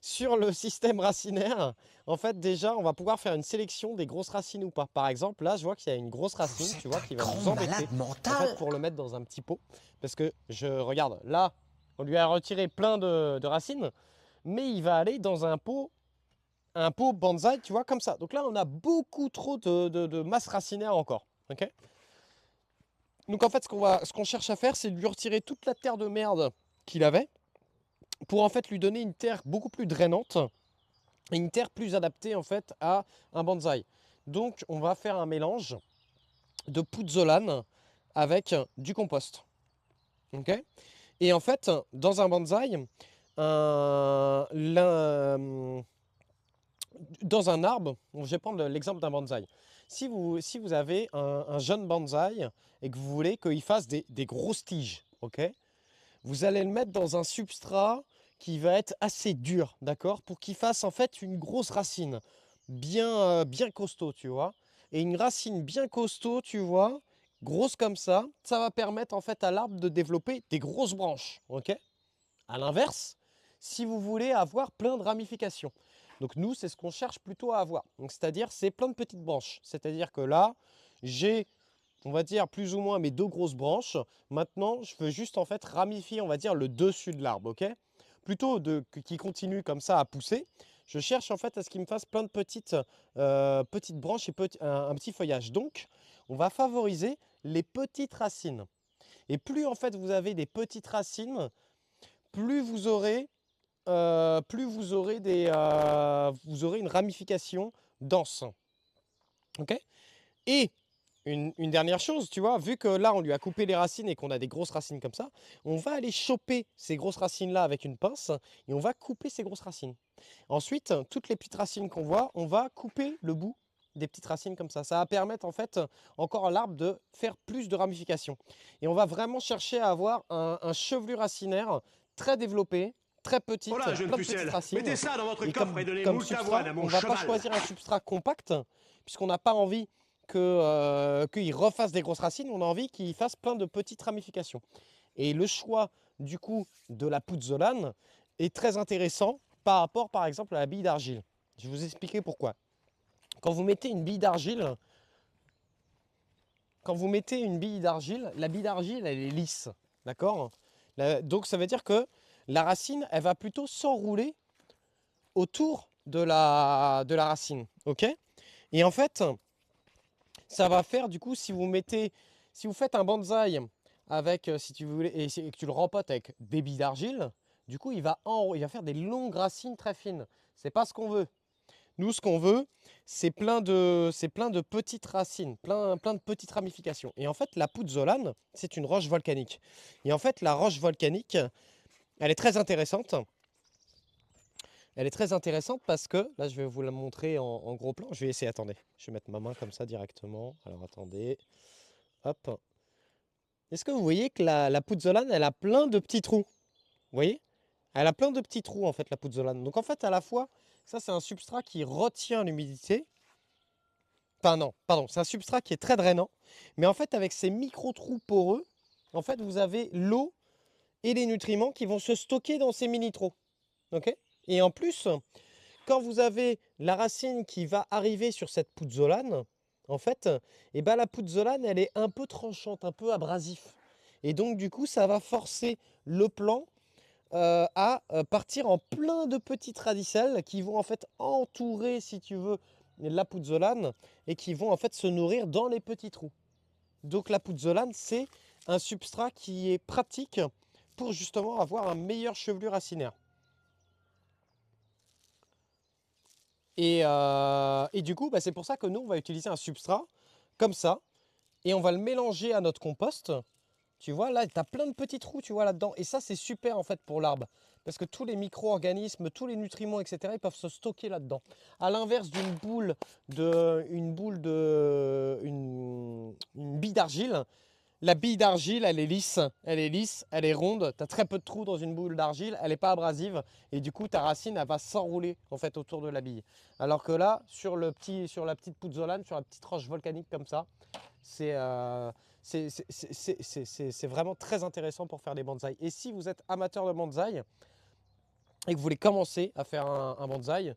sur le système racinaire, en fait, déjà, on va pouvoir faire une sélection des grosses racines ou pas. Par exemple, là, je vois qu'il y a une grosse Vous racine, tu êtes vois, un qui va grand nous embêter, malade en fait, mental. pour le mettre dans un petit pot. Parce que, je regarde, là, on lui a retiré plein de racines, mais il va aller dans un pot bonsaï, tu vois, comme ça. Donc là, on a beaucoup trop de masse racinaire encore, ok? Donc en fait, ce qu'on cherche à faire, c'est de lui retirer toute la terre de merde qu'il avait, pour en fait lui donner une terre beaucoup plus drainante, et une terre plus adaptée en fait à un bonsaï. Donc on va faire un mélange de pouzzolane avec du compost. Ok. Et en fait, dans un bonsaï, dans un arbre, je vais prendre l'exemple d'un bonsaï. Si vous avez un jeune bonsaï et que vous voulez qu'il fasse des grosses tiges, ok, vous allez le mettre dans un substrat qui va être assez dur, d'accord, pour qu'il fasse en fait une grosse racine, bien costaud, tu vois. Et une racine bien costaud, tu vois, grosse comme ça va permettre en fait à l'arbre de développer des grosses branches, ok. À l'inverse, si vous voulez avoir plein de ramifications. Donc nous, c'est ce qu'on cherche plutôt à avoir. Donc c'est-à-dire, c'est plein de petites branches. C'est-à-dire que là, j'ai, on va dire, plus ou moins mes deux grosses branches. Maintenant, je veux juste en fait ramifier, on va dire, le dessus de l'arbre, ok? Plutôt qu'il continue comme ça à pousser, je cherche en fait à ce qu'il me fasse plein de petites branches et un petit feuillage. Donc, on va favoriser les petites racines. Et plus en fait vous avez des petites racines, plus vous aurez vous aurez une ramification dense. Ok. Et une dernière chose, tu vois, vu que là on lui a coupé les racines et qu'on a des grosses racines comme ça, on va aller choper ces grosses racines-là avec une pince et on va couper ces grosses racines. Ensuite, toutes les petites racines qu'on voit, on va couper le bout des petites racines comme ça. Ça va permettre en fait encore à l'arbre de faire plus de ramifications. Et on va vraiment chercher à avoir un chevelu racinaire très développé, très petite, Voilà, jeune plein de petites pucelle, mettez racines. ça dans votre Et coffre et donnez comme moult avoine substrat, à on mon ne va pas cheval. choisir un substrat compact, puisqu'on n'a pas envie qu'il refasse des grosses racines, on a envie qu'il fasse plein de petites ramifications. Et le choix du coup de la pouzzolane est très intéressant par rapport par exemple à la bille d'argile. Je vais vous expliquer pourquoi. Quand vous mettez une bille d'argile, la bille d'argile elle est lisse, d'accord? Donc ça veut dire que la racine elle va plutôt s'enrouler autour de la racine, ok? Et en fait, ça va faire du coup si vous faites un bonsaï avec, si tu voulais, et que tu le rempotes avec des billes d'argile, du coup il va faire des longues racines très fines. C'est pas ce qu'on veut. Nous, ce qu'on veut, c'est plein de petites racines, plein de petites ramifications. Et en fait, la pouzzolane, c'est une roche volcanique. Et en fait, la roche volcanique, elle est très intéressante. Elle est très intéressante parce que, là, je vais vous la montrer en gros plan. Je vais essayer, attendez. Je vais mettre ma main comme ça directement. Alors, attendez. Hop. Est-ce que vous voyez que la pouzzolane, elle a plein de petits trous? Vous voyez? Elle a plein de petits trous, en fait, la pouzzolane. Donc, en fait, à la fois, ça, c'est un substrat qui retient l'humidité. Enfin non, pardon, c'est un substrat qui est très drainant. Mais en fait, avec ces micro-trous poreux, en fait, vous avez l'eau et les nutriments qui vont se stocker dans ces mini-trous. Ok. Et en plus, quand vous avez la racine qui va arriver sur cette pouzzolane, en fait, eh ben, la pouzzolane, elle est un peu tranchante, un peu abrasif. Et donc, du coup, ça va forcer le plant à partir en plein de petites radicelles qui vont en fait entourer, si tu veux, la pouzzolane et qui vont en fait se nourrir dans les petits trous. Donc la pouzzolane, c'est un substrat qui est pratique pour justement avoir un meilleur chevelu racinaire. Et du coup, bah, c'est pour ça que nous, on va utiliser un substrat comme ça et on va le mélanger à notre compost. Tu vois, là, tu as plein de petits trous, tu vois, là-dedans. Et ça, c'est super, en fait, pour l'arbre. Parce que tous les micro-organismes, tous les nutriments, etc., ils peuvent se stocker là-dedans. À l'inverse une bille d'argile, la bille d'argile, elle est ronde. Tu as très peu de trous dans une boule d'argile, elle n'est pas abrasive. Et du coup, ta racine, elle va s'enrouler, en fait, autour de la bille. Alors que là, sur la petite pouzzolane, sur la petite roche volcanique comme ça, c'est c'est vraiment très intéressant pour faire des bonsaïs. Et si vous êtes amateur de bonsaï, et que vous voulez commencer à faire un bonsaï,